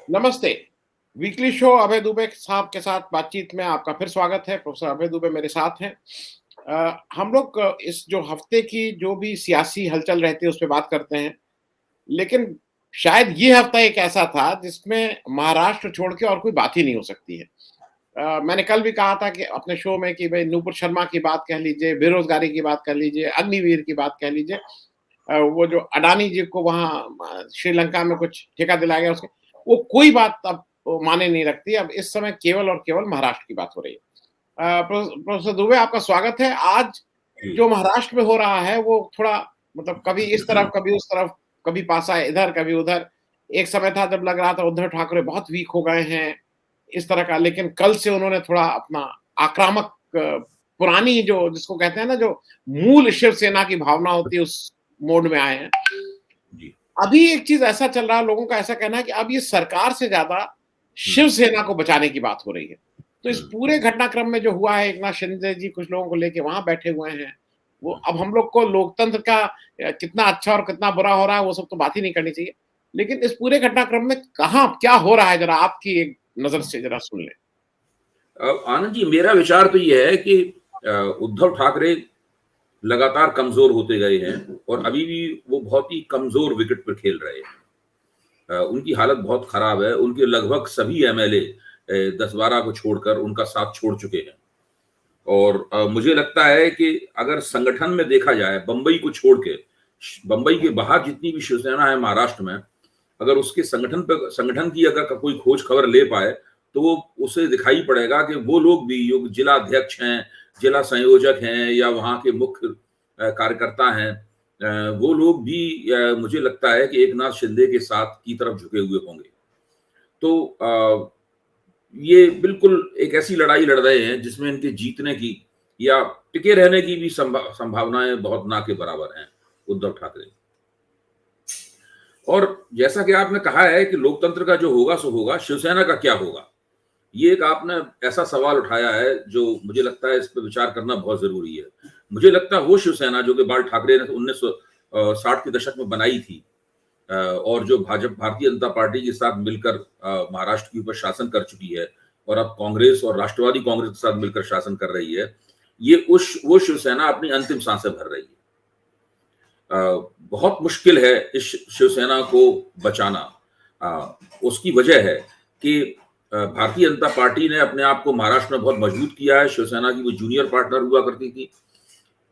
नमस्ते। Weekly show अभय दुबे साहब के साथ बातचीत में आपका फिर स्वागत है। प्रोफ़ेसर अभय दुबे मेरे साथ हैं। हम लोग इस जो हफ़्ते की जो भी सियासी हलचल रहती है, उस पे बात करते हैं। लेकिन शायद ये हफ़्ता एक ऐसा था जिसमें महाराष्ट्र छोड़ के और कोई बात ही नहीं हो सकती है। मैंने कल भी कहा था कि अपने शो में कि भई नूपुर शर्मा की बात कह लीजिए, बेरोज़गारी की बात कर लीजिए, अग्निवीर की बात कह लीजिए। वो जो अडानी जी को वहाँ श्रीलंका में कुछ ठेका दिलाया गया उसके वो कोई बात अब मायने नहीं रखती। अब इस समय केवल और केवल महाराष्ट्र की बात हो रही है। प्रोफ़ेसर दुबे आपका स्वागत है। आज जी, जो महाराष्ट्र में हो रहा है वो थोड़ा मतलब कभी इस तरफ, कभी उस तरफ, कभी पासा इधर, कभी उधर। एक समय था जब लग रहा था उद्धव ठाकरे बहुत वीक हो गए हैं, इस तरह का। लेकिन कल से उन्होंने थोड़ा अपना आक्रामक पुरानी जो जिसको कहते हैं ना जो मूल शिवसेना की भावना होती है उस मोड में आए हैं। जी। अभी एक चीज़ ऐसा चल रहा है, लोगों का ऐसा कहना है कि अब ये सरकार से ज़्यादा हुँ, शिवसेना को बचाने की बात हो रही है। तो इस हुँ, पूरे घटनाक्रम में जो हुआ है, एकनाथ शिंदे जी कुछ लोगों को लेके वहाँ बैठे हुए हैं। वो हुँ। अब हम लोग को लोकतंत्र का कितना अच्छा और कितना बुरा हो रहा है, वो सब तो बात ही नहीं करनी चाहिए। लेकिन इस पूरे घटनाक्रम में कहाँ क्या हो रहा है, ज़रा आपकी एक नज़र से ज़रा सुन लें? आनंद जी, मेरा विचार तो ये है कि उद्धव ठाकरे लगातार कमज़ोर होते गए हैं और अभी भी वो बहुत ही कमज़ोर विकेट पर खेल रहे हैं। उनकी हालत बहुत खराब है। उनके लगभग सभी एमएलए 10-12 को छोड़कर उनका साथ छोड़ चुके हैं और मुझे लगता है कि अगर संगठन में देखा जाए, बम्बई को छोड़ के, बम्बई के बाहर जितनी भी शिवसेना है महाराष्ट्र में, अगर उसके संगठन की अगर कोई खोज खबर ले पाए, तो वो उसे दिखाई पड़ेगा कि वो लोग भी जो जिला अध्यक्ष हैं, जिला संयोजक हैं या वहाँ के मुख्य कार्यकर्ता हैं, वो लोग भी मुझे लगता है कि एकनाथ शिंदे के साथ की तरफ झुके हुए होंगे। तो ये बिल्कुल एक ऐसी लड़ाई लड़ रहे हैं जिसमें इनके जीतने की या टिके रहने की भी संभावनाएं बहुत ना के बराबर हैं उद्धव ठाकरे। और जैसा कि आपने कहा है कि लोकतंत्र का जो होगा सो होगा, शिवसेना का क्या होगा? ये एक आपने ऐसा सवाल उठाया है जो मुझे लगता है इस पे विचार करना बहुत ज़रूरी है। मुझे लगता है वो शिवसेना जो कि बाल ठाकरे ने 1960 के दशक में बनाई थी और जो भारतीय जनता पार्टी के साथ मिलकर महाराष्ट्र के ऊपर शासन कर चुकी है और अब कांग्रेस और राष्ट्रवादी कांग्रेस के साथ मिलकर शासन कर रही है, ये उस वो शिवसेना अपनी अंतिम सांसें भर रही है। बहुत मुश्किल है इस शिवसेना को बचाना। उसकी वजह है कि भारतीय जनता पार्टी ने अपने आप को महाराष्ट्र में बहुत मजबूत किया है। शिवसेना की वो जूनियर पार्टनर हुआ करती थी।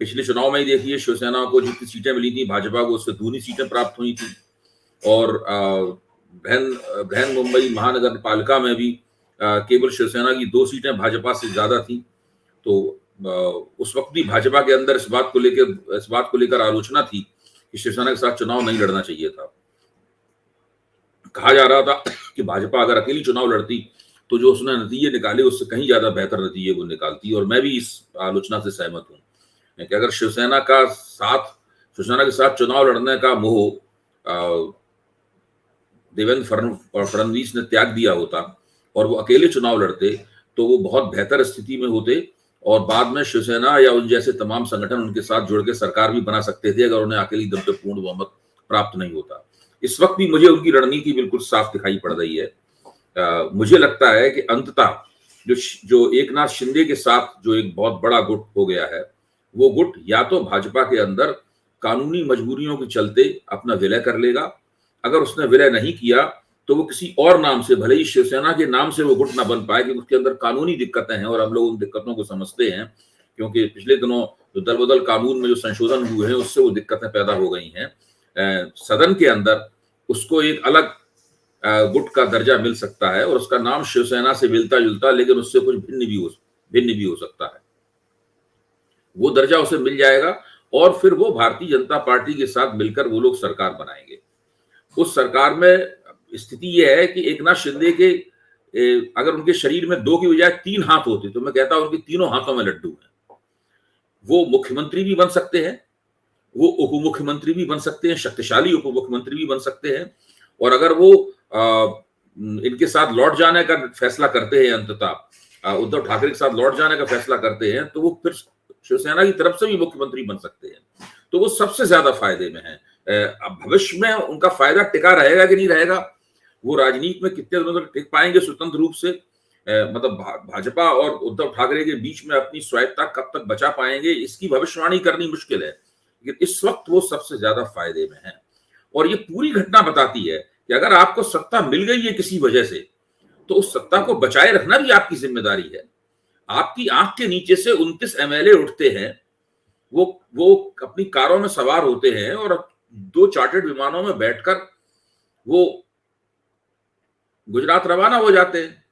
पिछले चुनाव में ही देखिए शिवसेना को जितनी सीटें मिली थी, भाजपा को उससे दूनी सीटें प्राप्त हुई थी और बृहन बृहन मुंबई महानगर पालिका में भी केवल शिवसेना की 2 सीटें भाजपा से ज़्यादा थी। तो उस वक़्त भी भाजपा के अंदर इस बात को लेकर आलोचना थी कि शिवसेना के साथ चुनाव नहीं लड़ना चाहिए था। कहा जा रहा था कि भाजपा अगर अकेली चुनाव लड़ती, तो जो उसने नतीजे निकाले उससे कहीं ज़्यादा बेहतर नतीजे वो निकालती और मैं भी इस आलोचना से सहमत हूँ कि अगर शिवसेना के साथ चुनाव लड़ने का मोह देवेंद्र फडणवीस ने त्याग दिया होता और वो अकेले चुनाव लड़ते, तो वो बहुत बेहतर स्थिति में होते और बाद में शिवसेना या उन जैसे तमाम संगठन उनके साथ जुड़ के सरकार भी बना सकते थे अगर उन्हें अकेली दम पे पूर्ण बहुमत प्राप्त नहीं होता। इस वक्त भी मुझे उनकी रणनीति बिल्कुल साफ दिखाई पड़ रही है। मुझे लगता है कि अंततः जो एकनाथ शिंदे के साथ जो एक बहुत बड़ा गुट हो गया है, वो गुट या तो भाजपा के अंदर कानूनी मजबूरियों के चलते अपना विलय कर लेगा। अगर उसने विलय नहीं किया तो वो किसी और नाम से, भले ही शिवसेना के नाम से वो गुट ना बन पाए क्योंकि उसके अंदर कानूनी दिक्कतें हैं और हम लोग उन दिक्कतों को समझते हैं क्योंकि पिछले दिनों जो दल-बदल कानून में जो संशोधन हुए हैं उससे वो दिक्कतें पैदा हो गई हैं। सदन के अंदर उसको एक अलग गुट का दर्जा मिल सकता है और उसका नाम शिवसेना से मिलता-जुलता लेकिन उससे कुछ भिन्न भी हो सकता है। वो दर्जा उसे मिल जाएगा और फिर वो भारतीय जनता पार्टी के साथ मिलकर वो लोग सरकार बनाएंगे। उस सरकार में स्थिति ये है कि एकनाथ शिंदे के अगर उनके शरीर में 2 की बजाय 3 हाथ होते तो मैं कहता हूं उनके तीनों हाथों में लड्डू हैं। वो मुख्यमंत्री भी बन सकते हैं, वो उप मुख्यमंत्री भी बन सकते हैं, शक्तिशाली उप मुख्यमंत्री भी बन सकते हैं और अगर वो इनके साथ लौट जाने का फैसला करते हैं अंततः उद्धव ठाकरे के साथ लौट जाने का फैसला करते हैं तो वो फिर शिवसेना की तरफ से भी मुख्यमंत्री बन सकते हैं। तो वो सबसे ज्यादा फायदे में है। अब भविष्य में उनका फायदा टिका रहेगा कि नहीं रहेगा वो राजनीति में कितने दिनों तक टिक पाएंगे स्वतंत्र रूप से, मतलब भाजपा और उद्धव ठाकरे के बीच में अपनी स्वायत्ता कब तक बचा पाएंगे, इसकी भविष्यवाणी करनी मुश्किल है। लेकिन इस वक्त वो सबसे ज्यादा फायदे में है। और ये पूरी घटना बताती है कि अगर आपको सत्ता मिल गई है किसी वजह से, तो उस सत्ता को बचाए रखना भी आपकी जिम्मेदारी है। आपकी आंख के नीचे से 29 एमएलए उठते हैं, वो अपनी कारों में सवार होते हैं और 2 चार्टर्ड विमानों में बैठकर वो गुजरात रवाना हो जाते हैं।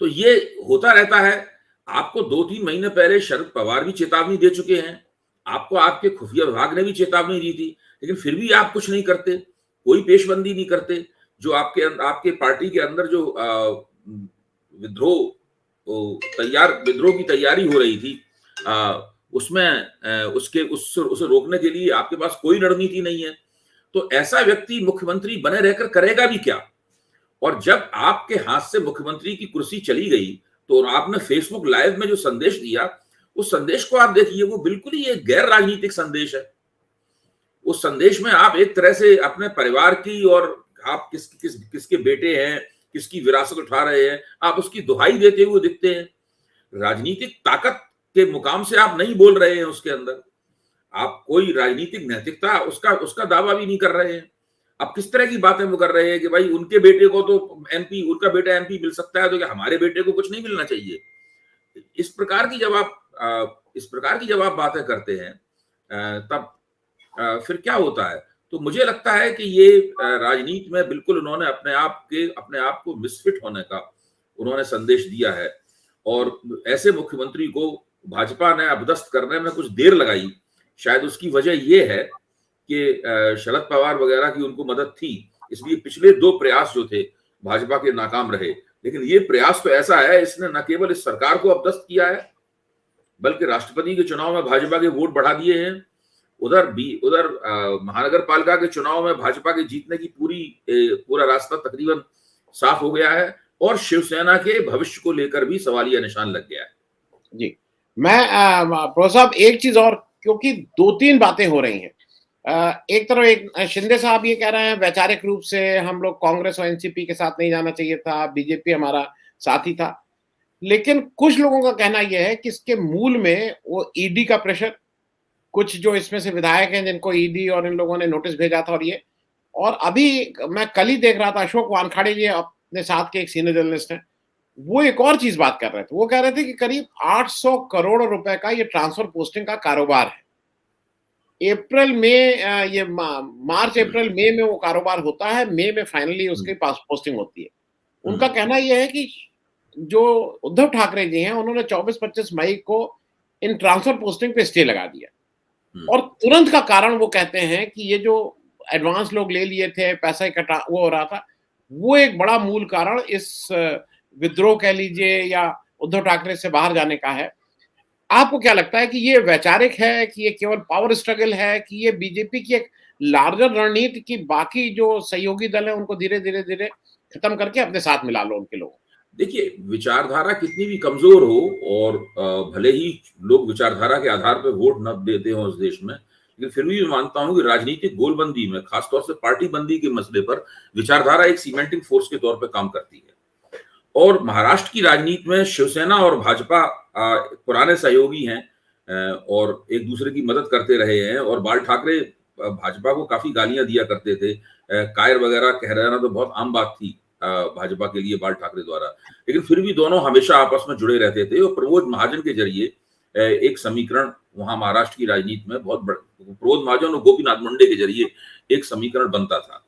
तो ये होता रहता है। आपको 2-3 महीने पहले शरद पवार भी चेतावनी दे चुके हैं, आपको आपके खुफिया विभाग ने भी चेतावनी दी थी, लेकिन फिर भी आप कुछ नहीं करते, कोई पेशबंदी नहीं करते। जो आपके पार्टी के अंदर जो विद्रोह की तैयारी हो रही थी, उसमें उसे रोकने के लिए आपके पास कोई रणनीति नहीं है। तो ऐसा व्यक्ति मुख्यमंत्री बने रहकर करेगा भी क्या? और जब आपके हाथ से मुख्यमंत्री की कुर्सी चली गई, तो आपने फेसबुक लाइव में जो संदेश दिया, उस संदेश को आप देखिए, वो बिल्कुल ही एक गैर राजनीतिक संदेश है। उस संदेश में आप एक तरह से अपने परिवार की और आप किसके बेटे हैं, किसकी विरासत उठा रहे हैं, आप उसकी दुहाई देते हुए दिखते हैं। राजनीतिक ताकत के मुकाम से आप नहीं बोल रहे हैं उसके अंदर, आप कोई राजनीतिक नैतिकता उसका दावा भी नहीं कर रहे हैं। अब किस तरह की बातें वो कर रहे हैं कि भाई उनके बेटे को तो उनका बेटा एमपी मिल सकता है, तो क्या हमारे बेटे को कुछ नहीं मिलना चाहिए? इस प्रकार की जब आप बातें करते हैं, तब फिर क्या होता है? तो मुझे लगता है कि ये राजनीति में बिल्कुल उन्होंने अपने आप को मिसफिट होने का उन्होंने संदेश दिया है। और ऐसे मुख्यमंत्री को भाजपा ने अपदस्थ करने में कुछ देर लगाई। शायद उसकी वजह ये है कि शरद पवार वगैरह की उनको मदद थी, इसलिए पिछले 2 प्रयास जो थे भाजपा के नाकाम रहे। लेकिन ये प्रयास तो ऐसा है, इसने न केवल इस सरकार को अपदस्थ किया है, बल्कि राष्ट्रपति के चुनाव में भाजपा के वोट बढ़ा दिए हैं। उधर महानगर पालिका के चुनाव में भाजपा के जीतने की पूरा रास्ता तकरीबन साफ हो गया है, और शिवसेना के भविष्य को लेकर भी सवालिया निशान लग गया है। जी, मैं प्रोफेसर साहब एक चीज और, क्योंकि 2-3 बातें हो रही हैं। एक तरफ एक शिंदे साहब ये कह रहे हैं वैचारिक रूप से हम लोग कांग्रेस और एनसीपी के साथ नहीं जाना चाहिए था, बीजेपी हमारा साथी था। लेकिन कुछ लोगों का कहना यह है कि इसके मूल में वो ईडी का प्रेशर, कुछ जो इसमें से विधायक हैं जिनको ईडी और इन लोगों ने नोटिस भेजा था, और अभी मैं कल ही देख रहा था अशोक वानखेड़े जी अपने साथ के एक सीनियर जर्नलिस्ट हैं, वो एक और चीज बात कर रहे थे। वो कह रहे थे कि करीब 800 करोड़ रुपए का ये ट्रांसफर पोस्टिंग का कारोबार है। अप्रैल में ये मार्च अप्रैल मई में वो कारोबार होता है, मई में फाइनली उसकी पोस्टिंग होती है। उनका कहना यह है कि जो उद्धव ठाकरे जी हैं उन्होंने 24-25 मई को इन ट्रांसफर पोस्टिंग पे स्टे लगा दिया, और तुरंत का कारण वो कहते हैं कि ये जो एडवांस लोग ले लिए थे, पैसा इकट्ठा वो हो रहा था, वो एक बड़ा मूल कारण इस विद्रोह कह लीजिए या उद्धव ठाकरे से बाहर जाने का है। आपको क्या लगता है कि ये वैचारिक है कि ये केवल पावर स्ट्रगल है कि ये बीजेपी की एक लार्जर रणनीति की बाकी जो सहयोगी दल है उनको धीरे धीरे खत्म करके अपने साथ मिला लो उनके लोगों? देखिए, विचारधारा कितनी भी कमजोर हो, और भले ही लोग विचारधारा के आधार पर वोट न देते हो इस देश में, लेकिन फिर भी मैं मानता हूं कि राजनीतिक गोलबंदी में, खासतौर से पार्टी बंदी के मसले पर, विचारधारा एक सीमेंटिंग फोर्स के तौर पर काम करती है। और महाराष्ट्र की राजनीति में शिवसेना और भाजपा पुराने सहयोगी हैं, और एक दूसरे की मदद करते रहे हैं। और बाल ठाकरे भाजपा को काफी गालियां दिया करते थे, कायर वगैरह कह रहना तो बहुत आम बात थी भाजपा के लिए बाल ठाकरे द्वारा, लेकिन फिर भी दोनों हमेशा आपस में जुड़े रहते थे। और प्रमोद महाजन के जरिए एक समीकरण वहां महाराष्ट्र की राजनीति में बहुत बड़ा, प्रमोद महाजन और गोपीनाथ मुंडे के जरिए एक समीकरण बनता था।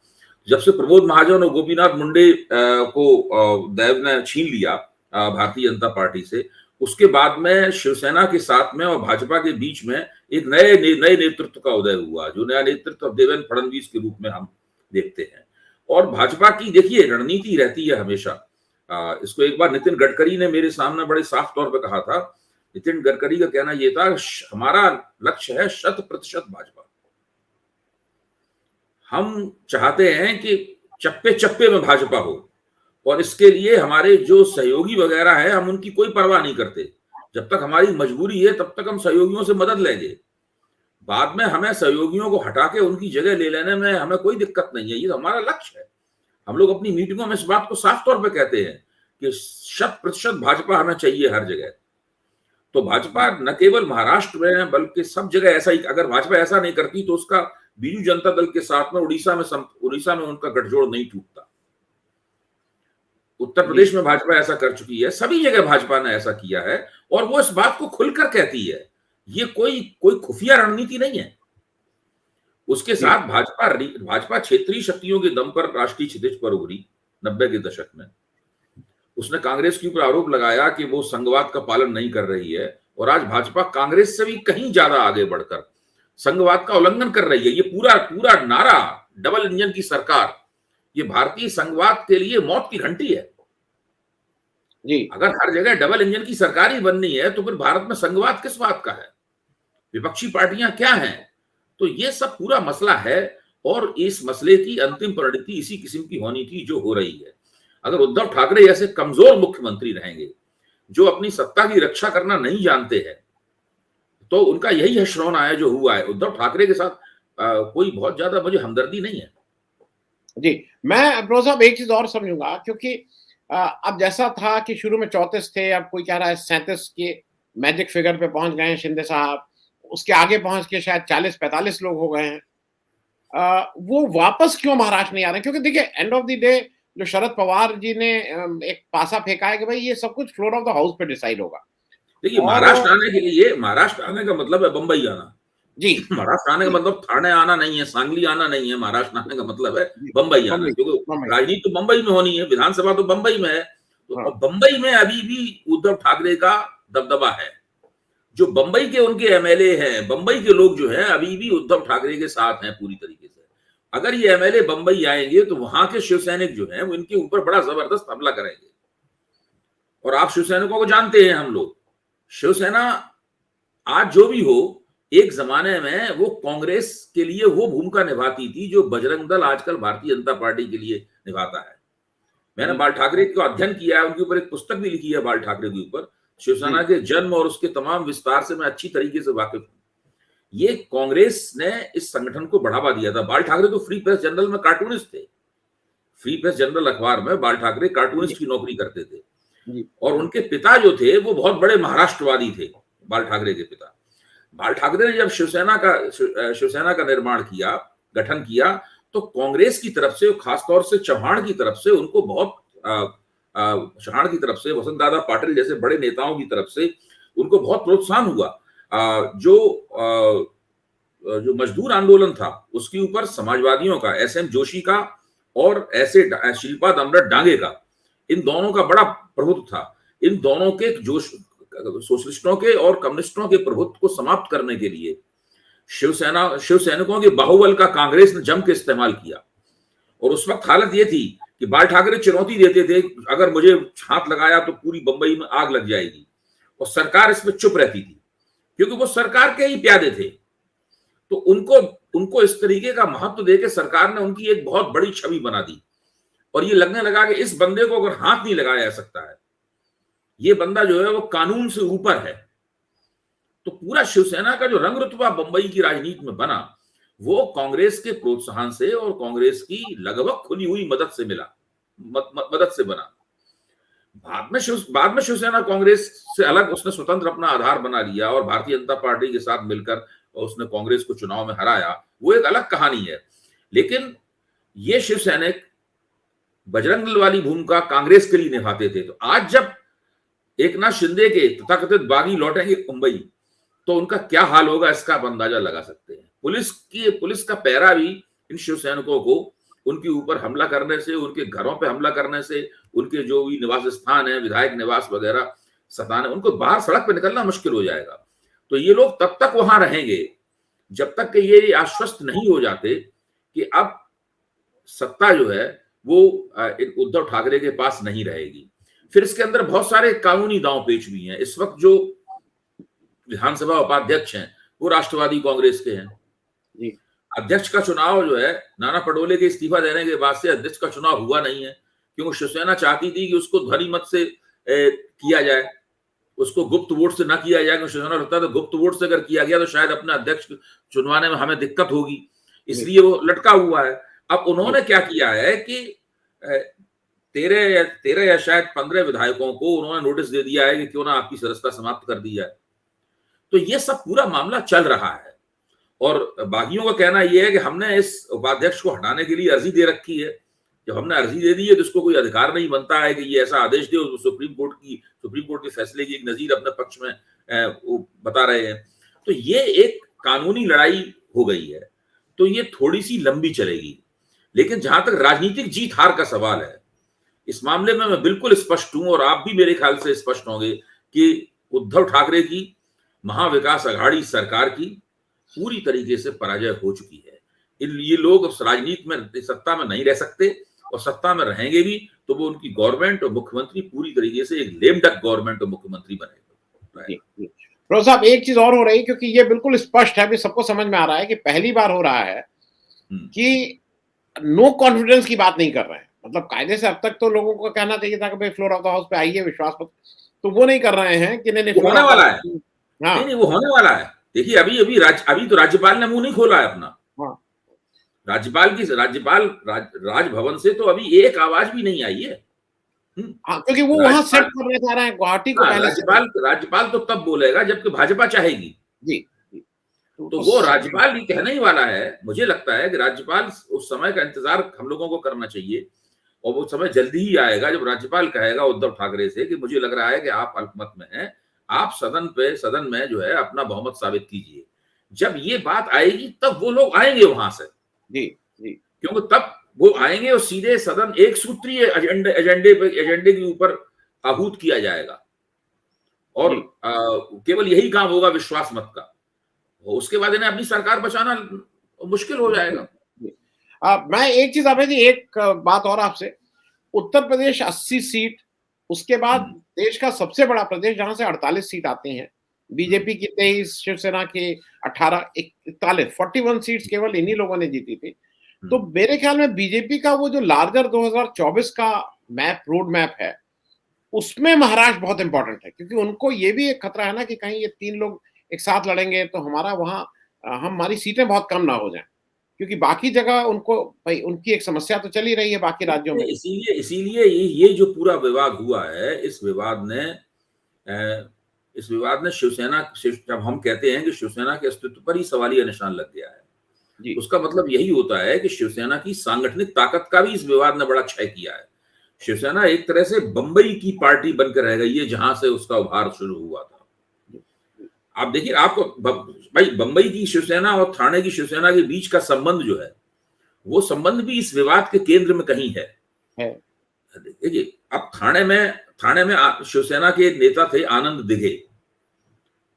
जब से प्रमोद महाजन और गोपीनाथ मुंडे को दैव ने छीन लिया भारतीय जनता पार्टी से, उसके बाद में शिवसेना के साथ में और भाजपा के बीच में एक नए नेतृत्व का उदय हुआ, जो नया नेतृत्व देवेंद्र फडणवीस के रूप में हम देखते हैं। और भाजपा की देखिए रणनीति रहती है हमेशा, इसको एक बार नितिन गडकरी ने मेरे सामने बड़े साफ तौर पर कहा था। नितिन गडकरी का कहना यह था, हमारा लक्ष्य है 100% भाजपा। हम चाहते हैं कि चप्पे चप्पे में भाजपा हो, और इसके लिए हमारे जो सहयोगी वगैरह है हम उनकी कोई परवाह नहीं करते। जब तक हमारी मजबूरी है तब तक हम सहयोगियों से मदद लेंगे, बाद में हमें सहयोगियों को हटा के उनकी जगह ले लेने में हमें कोई दिक्कत नहीं है, ये हमारा लक्ष्य है। हम लोग अपनी मीटिंगों में इस बात को साफ तौर पे कहते हैं कि 100% भाजपा हमें चाहिए हर जगह। तो भाजपा न केवल महाराष्ट्र में बल्कि सब जगह ऐसा ही, अगर भाजपा ऐसा नहीं करती तो उसका बीजू जनता दल के साथ में उड़ीसा में उनका गठजोड़ नहीं टूटता। उत्तर प्रदेश में भाजपा ऐसा कर चुकी है, सभी जगह भाजपा ने ऐसा किया है और वो इस बात को खुलकर कहती है। ये कोई खुफिया रणनीति नहीं है। उसके साथ भाजपा क्षेत्रीय शक्तियों के दम पर राष्ट्रीय क्षितिज पर उभरी 90 के दशक में। उसने कांग्रेस के ऊपर आरोप लगाया कि वो संघवाद का पालन नहीं कर रही है और आज भाजपा कांग्रेस से भी कहीं ज्यादा आगे बढ़कर संघवाद का उल्लंघन कर रही है। ये पूरा नारा डबल इंजन की सरकार, ये भारतीय संघवाद के लिए मौत की घंटी है जी। अगर हर जगह डबल इंजन की सरकार ही बननी है तो फिर भारत में संघवाद किस बात का है? विपक्षी पार्टियां क्या हैं? तो ये सब पूरा मसला है और इस मसले की अंतिम परिणति इसी किस्म की होनी थी जो हो रही है। अगर उद्धव ठाकरे जैसे कमजोर मुख्यमंत्री रहेंगे जो अपनी सत्ता की रक्षा करना नहीं जानते हैं तो उनका यही हश्रौना है जो हुआ है। उद्धव ठाकरे के साथ कोई बहुत ज्यादा मुझे हमदर्दी नहीं है जी। मैं प्रो साहब एक चीज और समझूंगा, क्योंकि अब जैसा था कि शुरू में 34 थे, अब कोई कह रहा है 37 के मैजिक फिगर पे पहुंच गए हैं शिंदे साहब, उसके आगे पहुंच के शायद 40-45 लोग हो गए हैं। वो वापस क्यों महाराष्ट्र नहीं आ रहे हैं? क्योंकि देखिए एंड ऑफ द डे जो शरद पवार जी ने एक पासा फेंका है कि भाई ये सब कुछ फ्लोर ऑफ द हाउस पे डिसाइड होगा। देखिए महाराष्ट्र आने के लिए, महाराष्ट्र आने का मतलब है बंबई आना जी। महाराष्ट्र आने का मतलब थाने आना नहीं है, सांगली आना नहीं है। महाराष्ट्र आने का मतलब है बंबई आना, क्योंकि राजनीति तो बंबई में होनी है, विधानसभा तो बंबई में है। तो बंबई में अभी भी उद्धव ठाकरे का दबदबा है। जो बंबई के उनके एमएलए हैं, बंबई के लोग जो हैं अभी भी उद्धव ठाकरे के साथ हैं पूरी तरीके से। अगर ये एमएलए बंबई आएंगे तो वहां के शिवसैनिक जो हैं वो इनके ऊपर बड़ा जबरदस्त हमला करेंगे। और आप शिवसैनिकों को जानते हैं, हम लोग शिवसेना आज जो भी हो, एक जमाने में वो कांग्रेस के लिए वो भूमिका निभाती थी जो बजरंग दल आजकल भारतीय जनता पार्टी के लिए निभाता है। मैंने बाल ठाकरे का अध्ययन किया है, उनके ऊपर एक पुस्तक भी लिखी है बाल ठाकरे के ऊपर। शिवसेना के जन्म और उसके तमाम विस्तार से मैं अच्छी तरीके से वाकिफ हूं। ये कांग्रेस ने इस संगठन को बढ़ावा दिया था। बाल ठाकरे तो फ्री प्रेस जनरल में कार्टूनिस्ट थे। फ्री प्रेस जनरल अखबार में बाल ठाकरे कार्टूनिस्ट की नौकरी करते थे और उनके पिता जो थे वो बहुत बड़े महाराष्ट्रवादी थे। बाल ठाकरे के पिता, बाल ठाकरे ने जब शिवसेना का निर्माण किया, गठन किया, तो कांग्रेस की तरफ से, खासतौर से चव्हाण की तरफ से उनको बहुत चव्हाण की तरफ से, वसंत दादा पाटिल जैसे बड़े नेताओं की तरफ से उनको बहुत प्रोत्साहन हुआ। जो मजदूर आंदोलन था उसके ऊपर समाजवादियों का, एसएम जोशी का और ऐसे शिल्पा दमरट डांगे का, इन दोनों का बड़ा प्रभुत्व था। इन दोनों के सोशलिस्टों के और कम्युनिस्टों के प्रभुत्व को समाप्त करने के लिए शिवसैनिकों के बाहुबल का कांग्रेस ने जम के इस्तेमाल किया। और उस वक्त हालत ये थी कि बाल ठाकरे चुनौती देते थे, अगर मुझे हाथ लगाया तो पूरी बंबई में आग लग जाएगी, और सरकार इसमें चुप रहती थी क्योंकि वो सरकार के ही प्यादे थे। तो उनको इस तरीके का महत्व देकर सरकार ने उनकी एक बहुत बड़ी छवि बना दी और ये लगने लगा कि इस बंदे को अगर हाथ नहीं लगाया जा सकता है, ये बंदा जो है वो कानून से ऊपर है। तो पूरा शिवसेना का जो रंग रुतबा बंबई की राजनीति में बना वो कांग्रेस के प्रोत्साहन से और कांग्रेस की लगभग खुली हुई मदद से बना। बाद में शिवसेना कांग्रेस से अलग उसने स्वतंत्र अपना आधार बना लिया और भारतीय जनता पार्टी के साथ मिलकर उसने कांग्रेस को चुनाव में हराया, वो एक अलग कहानी है। लेकिन ये शिवसैनिक बजरंग दल वाली भूमिका कांग्रेस के लिए निभाते थे। तो आज जब एकनाथ शिंदे के तथाकथित बागी लौटेंगे मुंबई तो उनका क्या हाल होगा इसका आप अंदाजा लगा सकते हैं। पुलिस का पहरा भी इन शिवसैनिकों को उनके ऊपर हमला करने से, उनके घरों पे हमला करने से, उनके जो भी निवास स्थान है, विधायक निवास वगैरह सताने, उनको बाहर सड़क पे निकलना मुश्किल हो जाएगा। तो ये लोग तब तक वहां रहेंगे जब तक कि ये आश्वस्त नहीं हो जाते कि अब सत्ता जो है वो उद्धव ठाकरे के पास नहीं रहेगी। फिर इसके अंदर बहुत सारे कानूनी दांव पेच भी हैं। इस वक्त जो विधानसभा उपाध्यक्ष हैं वो राष्ट्रवादी कांग्रेस के हैं। अध्यक्ष का चुनाव जो है, नाना पटोले के इस्तीफा देने के बाद से अध्यक्ष का चुनाव हुआ नहीं है, क्योंकि शिवसेना चाहती थी कि उसको ध्वनि मत से किया जाए, उसको गुप्त वोट से ना किया जाए, क्योंकि शिवसेना लगता है तो गुप्त वोट से अगर किया गया तो शायद अपने अध्यक्ष चुनवाने में हमें दिक्कत होगी, इसलिए वो लटका हुआ है। अब उन्होंने क्या किया है कि तेरह या शायद 15 विधायकों को उन्होंने नोटिस दे दिया है कि क्यों ना आपकी सदस्यता समाप्त कर दी जाए। तो ये सब पूरा मामला चल रहा है और बागियों का कहना यह है कि हमने इस उपाध्यक्ष को हटाने के लिए अर्जी दे रखी है। जब हमने अर्जी दे दी है तो उसको कोई अधिकार नहीं बनता है कि ये ऐसा आदेश दे। सुप्रीम कोर्ट के फैसले की एक नजीर अपने पक्ष में वो बता रहे हैं। तो ये एक कानूनी लड़ाई हो गई है, तो ये थोड़ी सी लंबी चलेगी। लेकिन जहां तक राजनीतिक जीत हार का सवाल है, इस मामले में मैं बिल्कुल स्पष्ट हूं और आप भी मेरे ख्याल से स्पष्ट होंगे कि उद्धव ठाकरे की महाविकास अघाड़ी सरकार की पूरी तरीके से पराजय हो चुकी है। ये लोग राजनीति में सत्ता में नहीं रह सकते और सत्ता में रहेंगे भी तो वो उनकी गवर्नमेंट और मुख्यमंत्री पूरी तरीके से एक लेम डक गवर्नमेंट और मुख्यमंत्री बनेगा। प्रोफेसर साहब, एक चीज और हो रही, क्योंकि ये बिल्कुल स्पष्ट है, अभी सबको समझ में आ रहा है कि पहली बार हो रहा है कि नो कॉन्फिडेंस की बात नहीं कर रहे हैं। मतलब कायदे से अब तक तो लोगों को कहना चाहिए था कि भाई फ्लोर ऑफ द हाउस पे आइए विश्वास मत, तो वो नहीं कर रहे हैं कि नहीं होने वाला है। हाँ नहीं, वो होने वाला है। देखिए अभी तो राज्यपाल ने मुंह नहीं खोला है अपना। हाँ, राज्यपाल राजभवन से तो अभी एक आवाज भी नहीं आई है। हाँ, क्योंकि वो वहां सेट करना चाह रहे हैं गुवाहाटी को पहले। राज्यपाल तो तब बोलेगा जबकि भाजपा चाहेगी। जी, तो वो राज्यपाल भी कहने ही वाला है। मुझे लगता है कि राज्यपाल उस समय का इंतजार हम लोगों को करना चाहिए और वो समय जल्दी ही आएगा जब राज्यपाल कहेगा उद्धव ठाकरे से कि मुझे लग रहा है कि आप अल्पमत में हैं, आप सदन में जो है अपना बहुमत साबित कीजिए। जब ये बात आएगी तब वो लोग आएंगे वहां से। जी जी, क्योंकि तब वो आएंगे और सीधे सदन एक सूत्रीय एजेंडे के ऊपर आहूत किया जाएगा और केवल यही काम होगा विश्वास मत का। उसके बाद इन्हें अपनी सरकार बचाना मुश्किल हो जाएगा। मैं एक चीज अभय जी, एक बात और आपसे, उत्तर प्रदेश 80 सीट, उसके बाद देश का सबसे बड़ा प्रदेश जहां से 48 सीट आती हैं, बीजेपी की 23, शिवसेना की 18, 41, 41 सीट्स केवल इन्हीं लोगों ने जीती थी। तो मेरे ख्याल में बीजेपी का वो जो लार्जर 2024 का रोड मैप है, उसमें महाराष्ट्र बहुत इंपॉर्टेंट है, क्योंकि उनको ये भी एक खतरा है ना कि कहीं ये 3 लोग एक साथ लड़ेंगे तो हमारा वहां हमारी सीटें बहुत कम ना हो जाएं, क्योंकि बाकी जगह उनको भाई उनकी एक समस्या तो चली रही है बाकी राज्यों में। इसीलिए ये जो पूरा विवाद हुआ है, इस विवाद ने शिवसेना, जब हम कहते हैं कि शिवसेना के अस्तित्व पर ही सवालिया निशान लग गया है, उसका मतलब यही होता है कि शिवसेना की सांगठनिक ताकत का भी इस विवाद ने बड़ा क्षय किया है। शिवसेना एक तरह से बंबई की पार्टी बनकर रह गई है जहां से उसका उभार शुरू हुआ था। आप देखिए, आपको भाई बंबई की शिवसेना और ठाणे की शिवसेना के बीच का संबंध जो है, वो संबंध भी इस विवाद के केंद्र में कहीं है। देखिए, अब ठाणे में शिवसेना के नेता थे आनंद दिघे,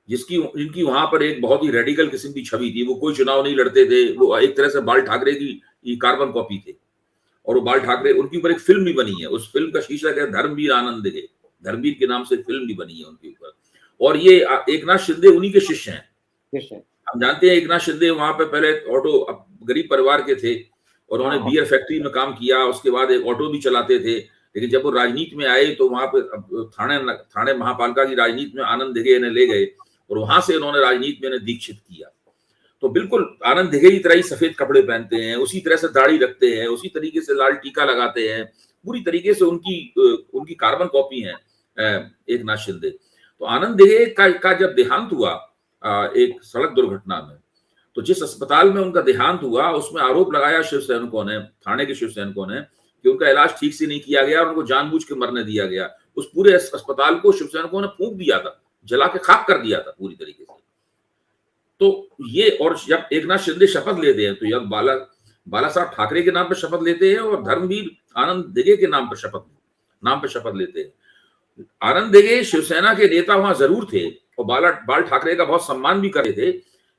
जिनकी वहां पर एक बहुत ही रेडिकल किस्म की छवि थी। वो कोई चुनाव नहीं लड़ते थे, वो एक तरह से बाल ठाकरे की कार्बन कॉपी थे। और वो बाल ठाकरे, उनके ऊपर एक फिल्म भी बनी है, उस फिल्म का शीर्षक है धर्मवीर आनंद दिघे। धर्मवीर के नाम से फिल्म भी बनी है उनके ऊपर। और ये एकनाथ शिंदे उन्हीं के शिष्य हैं। हम जानते हैं एकनाथ शिंदे वहां पे पहले गरीब परिवार के थे और उन्होंने बियर फैक्ट्री में काम किया, उसके बाद एक ऑटो भी चलाते थे। लेकिन जब वो राजनीति में आए तो वहां पे ठाणे महापालिका की राजनीति में आनंद दिघे इन्हें ले गए और वहां से उन्होंने राजनीति में इन्हें दीक्षित किया। तो बिल्कुल आनंद दिघे की तरह ही सफेद कपड़े पहनते हैं, उसी तरह से दाढ़ी रखते हैं, उसी तरीके से लाल टीका लगाते हैं, पूरी तरीके से उनकी कार्बन कॉपी है एकनाथ शिंदे। तो आनंद दिघे का जब देहांत हुआ एक सड़क दुर्घटना में, तो जिस अस्पताल में उनका देहांत हुआ उसमें आरोप लगाया शिवसैनिकों ने, ठाणे के शिवसैनिकों ने, कि उनका इलाज ठीक से नहीं किया गया और उनको जानबूझ के मरने दिया गया। उस पूरे अस्पताल को शिवसैनिकों ने फूंक दिया था, जला के खाक कर दिया था पूरी तरीके से। तो ये, और जब एकनाथ शिंदे शपथ लेते हैं तो यह बाला साहब ठाकरे के नाम पर शपथ लेते हैं और धर्मवीर आनंद दिघे के नाम पर शपथ लेते हैं। आनंद दिघे शिवसेना के नेता वहां जरूर थे और बाल ठाकरे का बहुत सम्मान भी करते थे,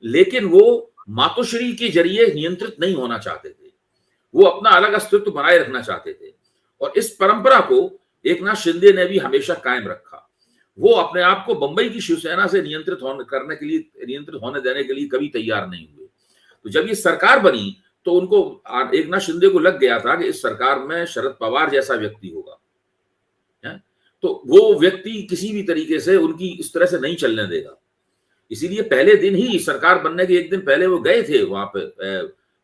लेकिन वो मातोश्री के जरिए नियंत्रित नहीं होना चाहते थे। वो अपना अलग अस्तित्व बनाए रखना चाहते थे और इस परंपरा को एकनाथ शिंदे ने भी हमेशा कायम रखा। वो अपने आप को बंबई की शिवसेना से नियंत्रित होने देने के लिए कभी तैयार नहीं हुए। तो जब ये सरकार बनी तो उनको, एकनाथ शिंदे को लग गया था कि इस सरकार में शरद पवार जैसा व्यक्ति होगा, तो वो व्यक्ति किसी भी तरीके से उनकी इस तरह से नहीं चलने देगा। इसीलिए पहले दिन ही, सरकार बनने के एक दिन पहले वो गए थे वहां पे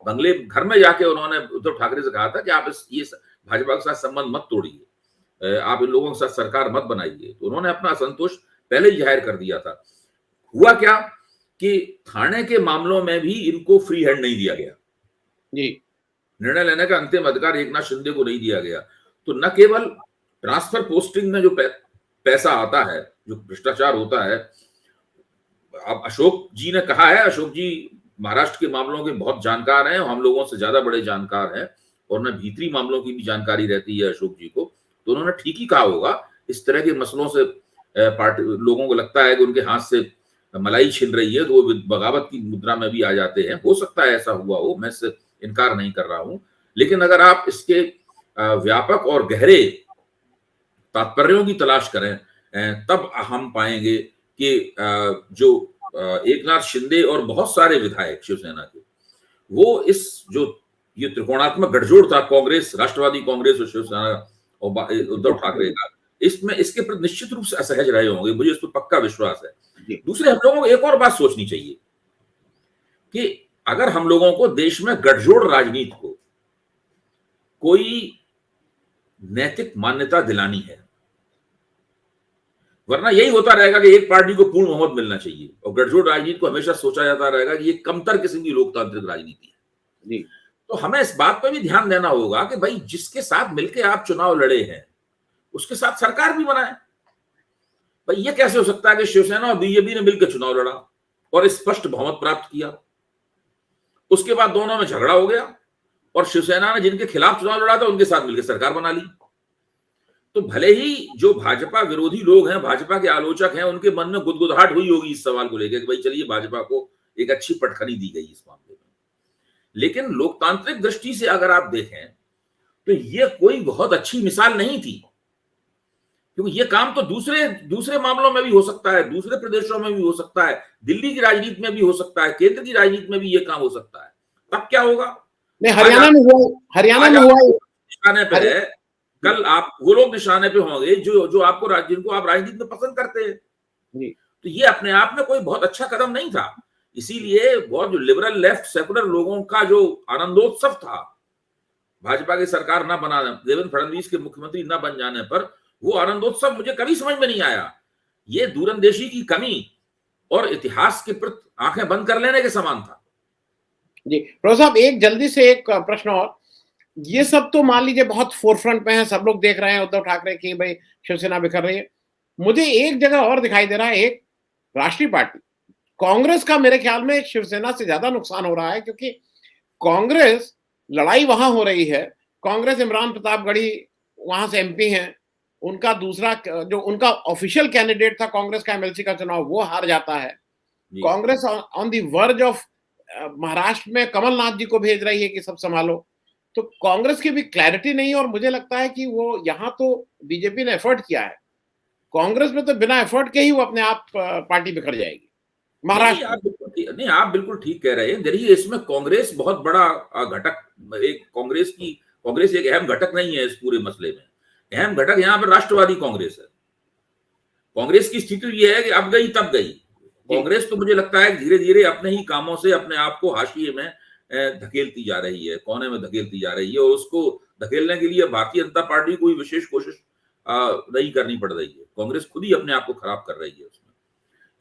बंगले घर में जाके, उन्होंने उद्धव ठाकरे से कहा था कि आप ये भाजपा के साथ संबंध मत तोड़िए, आप इन लोगों के साथ सरकार मत बनाइए। तो उन्होंने अपना असंतोष पहले ही जाहिर कर दिया था। हुआ क्या कि थाने के मामलों में भी इनको फ्री हैंड नहीं दिया गया जी। निर्णय लेने का अंतिम अधिकार एकनाथ शिंदे को नहीं दिया गया। तो न केवल ट्रांसफर पोस्टिंग में जो पैसा आता है, जो भ्रष्टाचार होता है, अब अशोक जी ने कहा है, अशोक जी महाराष्ट्र के मामलों के बहुत जानकार हैं, हम लोगों से ज्यादा बड़े जानकार हैं, और उन्हें भीतरी मामलों की भी जानकारी रहती है अशोक जी को। तो उन्होंने ठीक ही कहा होगा। इस तरह के मसलों से पार्टी लोगों को लगता है कि उनके हाथ से मलाई छिन रही है, तो वो बगावत की मुद्रा में भी आ जाते हैं। हो सकता है ऐसा हुआ हो, मैं इससे इनकार नहीं कर रहा हूं, लेकिन अगर आप इसके व्यापक और गहरे तात्पर्यों की तलाश करें, तब हम पाएंगे कि जो एकनाथ शिंदे और बहुत सारे विधायक शिवसेना के, वो इस जो ये त्रिकोणात्मक गठजोड़ था, कांग्रेस, राष्ट्रवादी कांग्रेस और शिवसेना और उद्धव ठाकरे का, इसमें इसके प्रति निश्चित रूप से असहज रहे होंगे, मुझे इस पर पक्का विश्वास है। दूसरे, हम लोगों को एक और बात सोचनी चाहिए कि अगर हम लोगों को देश में गठजोड़ राजनीति को कोई नैतिक मान्यता दिलानी है, वरना यही होता रहेगा कि एक पार्टी को पूर्ण बहुमत मिलना चाहिए, और गठजोड़ राजनीति को हमेशा सोचा जाता रहेगा कि ये कमतर किस्म की लोकतांत्रिक राजनीति है। तो हमें इस बात पर भी ध्यान देना होगा कि भाई, जिसके साथ मिलकर आप चुनाव लड़े हैं उसके साथ सरकार भी बनाए। भाई, ये कैसे हो सकता है कि शिवसेना और बीजेपी ने मिलकर चुनाव लड़ा और स्पष्ट बहुमत प्राप्त किया, उसके बाद दोनों में झगड़ा हो गया और शिवसेना ने जिनके खिलाफ चुनाव लड़ा था उनके साथ मिलकर सरकार बना ली। तो भले ही जो भाजपा विरोधी लोग हैं, भाजपा के आलोचक हैं, उनके मन में गुदगुदाहट हुई होगी इस सवाल को लेकर कि भाई चलिए, भाजपा को एक अच्छी पटखनी दी गई इस मामले में, लेकिन लोकतांत्रिक दृष्टि से अगर आप देखें तो ये कोई बहुत अच्छी मिसाल नहीं थी, क्योंकि ये काम तो दूसरे मामलों में भी हो सकता है, दूसरे प्रदेशों में भी हो सकता है, दिल्ली की राजनीति में भी हो सकता है, केंद्र की राजनीति में भी ये काम हो सकता है। तब क्या होगा? नहीं, हरियाणा में हुआ निशाने पे है, कल आप वो लोग निशाने पे होंगे जो आपको जिनको आप राजनीति में पसंद करते हैं। तो ये अपने आप में कोई बहुत अच्छा कदम नहीं था। इसीलिए बहुत जो लिबरल लेफ्ट सेकुलर लोगों का जो आनंदोत्सव था भाजपा की सरकार न बनाने, देवेंद्र फडणवीस के मुख्यमंत्री न बन जाने पर, वो आनंदोत्सव मुझे कभी समझ में नहीं आया। ये दूरंदेशी की कमी और इतिहास के प्रति आंखें बंद कर लेने के समान था। जी प्रोफेसर साहब, एक जल्दी से एक प्रश्न और, ये सब तो मान लीजिए बहुत फोरफ्रंट में है, सब लोग देख रहे हैं उद्धव ठाकरे की भाई शिवसेना बिखर रही है। मुझे एक जगह और दिखाई दे रहा है, एक राष्ट्रीय पार्टी कांग्रेस का मेरे ख्याल में शिवसेना से ज्यादा नुकसान हो रहा है, क्योंकि कांग्रेस लड़ाई वहां हो रही है। कांग्रेस इमरान प्रतापगढ़ी वहां से एमपी हैं, उनका दूसरा जो उनका ऑफिशियल कैंडिडेट था कांग्रेस का एमएलसी का चुनाव, वो हार जाता है। Congress on the verge of Maharashtra में कमलनाथ जी को भेज रही है कि सब संभालो। तो कांग्रेस की भी क्लैरिटी नहीं है, और मुझे लगता है कि वो यहाँ तो बीजेपी ने एफर्ट किया है, कांग्रेस में तो बिना एफर्ट के ही वो अपने आप पार्टी बिखर जाएगी महाराष्ट्र। नहीं, आप बिल्कुल ठीक कह रहे हैं। देखिए, इसमें कांग्रेस बहुत बड़ा घटक, कांग्रेस एक अहम घटक नहीं है इस पूरे मसले में। अहम घटक यहाँ पर राष्ट्रवादी कांग्रेस है। कांग्रेस की स्थिति यह है कि अब गई तब गई। कांग्रेस तो मुझे लगता है धीरे धीरे अपने ही कामों से अपने आप को हाशिए में धकेलती जा रही है, कोने में धकेलती जा रही है, और उसको धकेलने के लिए भारतीय जनता पार्टी कोई विशेष कोशिश नहीं करनी पड़ रही है। कांग्रेस खुद ही अपने आप को खराब कर रही है उसमें।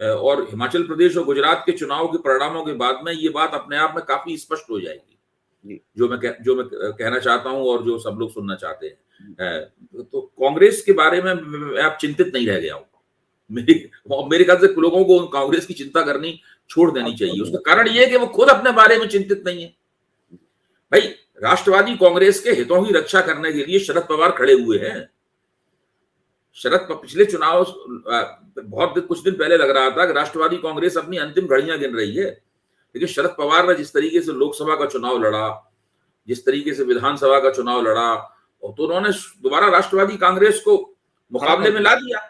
और हिमाचल प्रदेश और गुजरात के चुनाव के परिणामों के बाद में ये बात अपने आप में काफी स्पष्ट हो जाएगी, जो मैं कहना चाहता हूं और जो सब लोग सुनना चाहते हैं। तो कांग्रेस के बारे में आप चिंतित नहीं रह गया हूं। मेरे ख्याल से लोगों को कांग्रेस की चिंता करनी छोड़ देनी चाहिए। उसका कारण यह है कि वो खुद अपने बारे में चिंतित नहीं है। भाई, राष्ट्रवादी कांग्रेस के हितों की रक्षा करने के लिए शरद पवार खड़े हुए हैं। पिछले चुनाव कुछ दिन पहले लग रहा था कि राष्ट्रवादी कांग्रेस अपनी अंतिम घड़ियां गिन रही है, लेकिन शरद पवार ने जिस तरीके से लोकसभा का चुनाव लड़ा, जिस तरीके से विधानसभा का चुनाव लड़ा, तो उन्होंने दोबारा राष्ट्रवादी कांग्रेस को मुकाबले में ला दिया।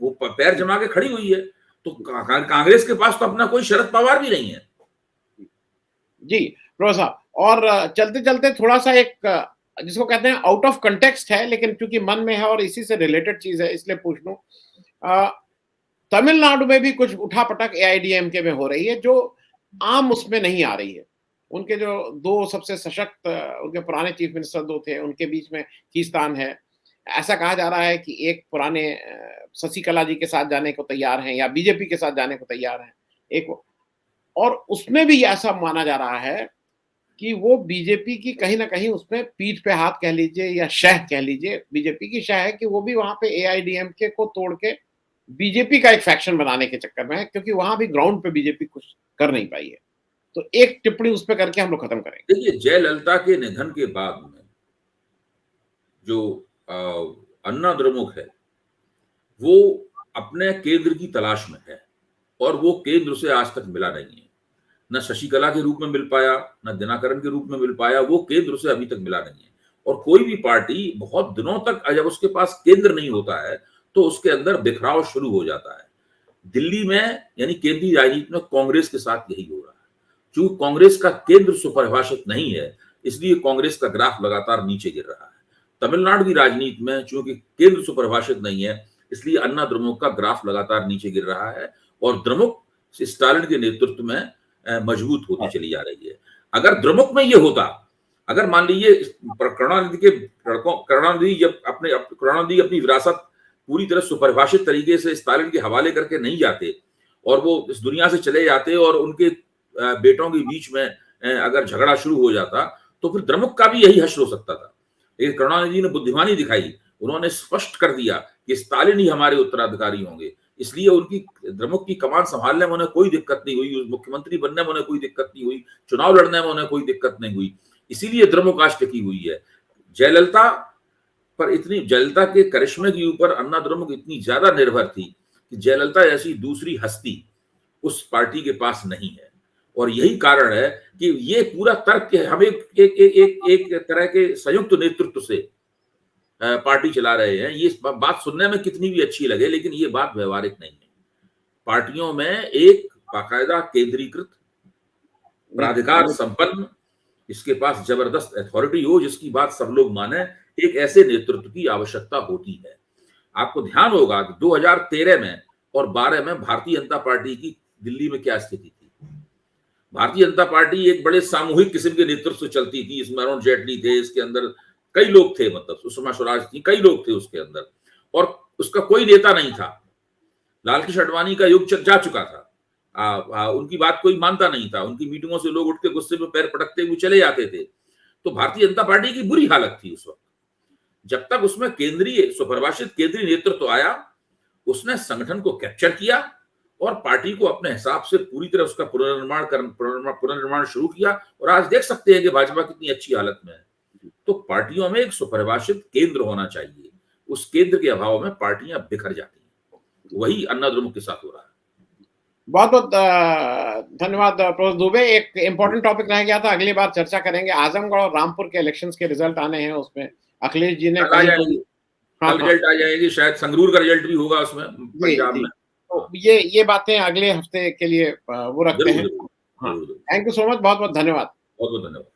वो पैर जमा के खड़ी हुई है। तो कांग्रेस के पास तो अपना कोई शरद पवार भी नहीं है। जी प्रोफेसर, और चलते चलते थोड़ा सा एक जिसको कहते हैं आउट ऑफ कंटेक्स्ट है, लेकिन क्योंकि मन में है और इसी से रिलेटेड चीज है इसलिए पूछ लूं। तमिलनाडु में भी कुछ उठापटक एआईएडीएमके में हो रही है, जो आम उसमें नहीं आ रही है। उनके जो दो सबसे सशक्त उनके पुराने चीफ मिनिस्टर दो थे, उनके बीच में खींचतान है। ऐसा कहा जा रहा है कि एक पुराने शशिकला जी के साथ जाने को तैयार हैं या बीजेपी के साथ जाने को तैयार हैं। एक और उसमें भी ऐसा माना जा रहा है कि वो बीजेपी की कहीं न कहीं उसमें पीठ पे हाथ कह लीजिए या शह कह लीजिए, बीजेपी की शह है कि वो भी वहाँ पे एआईएडीएमके को तोड़ के बीजेपी का एक फैक्शन बनाने के चक्कर में है, क्योंकि वहाँ भी ग्राउंड पे बीजेपी कुछ कर नहीं पाई है। तो एक टिप्पणी उस पे करके हम लोग खत्म करेंगे। देखिए, जयललिता के निधन के बाद में जो अन्ना द्रमुक है, वो अपने केंद्र की तलाश में है और वो केंद्र उसे आज तक मिला नहीं है। न शशिकला के रूप में मिल पाया, न दिनाकरन के रूप में मिल पाया, वो केंद्र उसे अभी तक मिला नहीं है। और कोई भी पार्टी बहुत दिनों तक जब उसके पास केंद्र नहीं होता है तो उसके अंदर बिखराव शुरू हो जाता है। दिल्ली में यानी केंद्रीय राजनीति में कांग्रेस के साथ यही हो रहा है। चूंकि कांग्रेस का केंद्र सुपरिभाषित नहीं है, इसलिए कांग्रेस का ग्राफ लगातार नीचे गिर रहा है। तमिलनाडु की राजनीति में चूंकि केंद्र सुपरिभाषित नहीं है, इसलिए अन्ना द्रमुक का ग्राफ लगातार नीचे गिर रहा है और द्रमुक स्टालिन के नेतृत्व में मजबूत होती चली जा रही है। अगर द्रमुक में ये होता, अगर मान लीजिए करुणानिधि अपनी विरासत पूरी तरह सुपरिभाषित तरीके से स्टालिन के हवाले करके नहीं जाते और वो इस दुनिया से चले जाते और उनके बेटों के बीच में अगर झगड़ा शुरू हो जाता तो फिर द्रमुक का भी यही हश्र हो सकता था। लेकिन करुणानिधि ने बुद्धिमानी दिखाई, उन्होंने स्पष्ट कर दिया कि स्टालिन ही हमारे उत्तराधिकारी होंगे, इसलिए उनकी द्रमुक की कमान संभालने में उन्हें कोई दिक्कत नहीं हुई, मुख्यमंत्री बनने में उन्हें कोई दिक्कत नहीं हुई, चुनाव लड़ने में उन्हें कोई दिक्कत नहीं हुई। इसीलिए द्रमुक आज टिकी हुई है। जयललिता के करिश्मे के ऊपर अन्ना द्रमुक इतनी ज्यादा निर्भर थी कि जयललिता ऐसी दूसरी हस्ती उस पार्टी के पास नहीं है। और यही कारण है कि ये पूरा तर्क हम एक तरह के संयुक्त नेतृत्व से पार्टी चला रहे हैं। ये बात सुनने में कितनी भी अच्छी लगे, लेकिन ये बात व्यवहारिक नहीं है। पार्टियों में एक बाकायदा केंद्रीकृत प्राधिकार संपन्न, इसके पास जबरदस्त अथॉरिटी हो, जिसकी बात सब लोग माने, एक ऐसे नेतृत्व की आवश्यकता होती है। आपको ध्यान होगा कि 2013 में और 12 में भारतीय जनता पार्टी की दिल्ली में क्या स्थिति थी। भारतीय जनता पार्टी एक बड़े सामूहिक किस्म के नेतृत्व से चलती थी। इसमें अरुण जेटली थे, इसके अंदर कई लोग थे, मतलब सुषमा स्वराज थी, कई लोग थे उसके अंदर, और उसका कोई नेता नहीं था। लालकृष्ण आडवाणी का युग जा चुका था। उनकी बात कोई मानता नहीं था। उनकी मीटिंगों से लोग उठ के गुस्से में पैर पटकते हुए चले जाते थे। तो भारतीय जनता पार्टी की बुरी हालत थी उस वक्त। जब तक उसमें सुपरिभाषित केंद्रीय नेतृत्व आया, उसने संगठन को कैप्चर किया और पार्टी को अपने हिसाब से पूरी तरह उसका पुनर्निर्माण शुरू किया। और आज देख सकते हैं कि भाजपा कितनी अच्छी हालत में है। तो पार्टियों में एक सुपरिभाषित केंद्र होना चाहिए। उस केंद्र के अभाव में पार्टियां बिखर जाती हैं। वही अन्ना द्रमुक के साथ हो रहा है। बहुत बहुत धन्यवाद प्रोफेसर दुबे। एक इम्पोर्टेंट टॉपिक रह गया था, अगली बार चर्चा करेंगे। आजमगढ़ और रामपुर के इलेक्शंस के रिजल्ट आने हैं, उसमें अखिलेश जी ने रिजल्ट आ जाएगी, शायद संगरूर का रिजल्ट भी होगा उसमें, पंजाब में। तो ये बातें अगले हफ्ते के लिए वो रखते हैं। थैंक यू सो मच, बहुत बहुत धन्यवाद। बहुत बहुत धन्यवाद।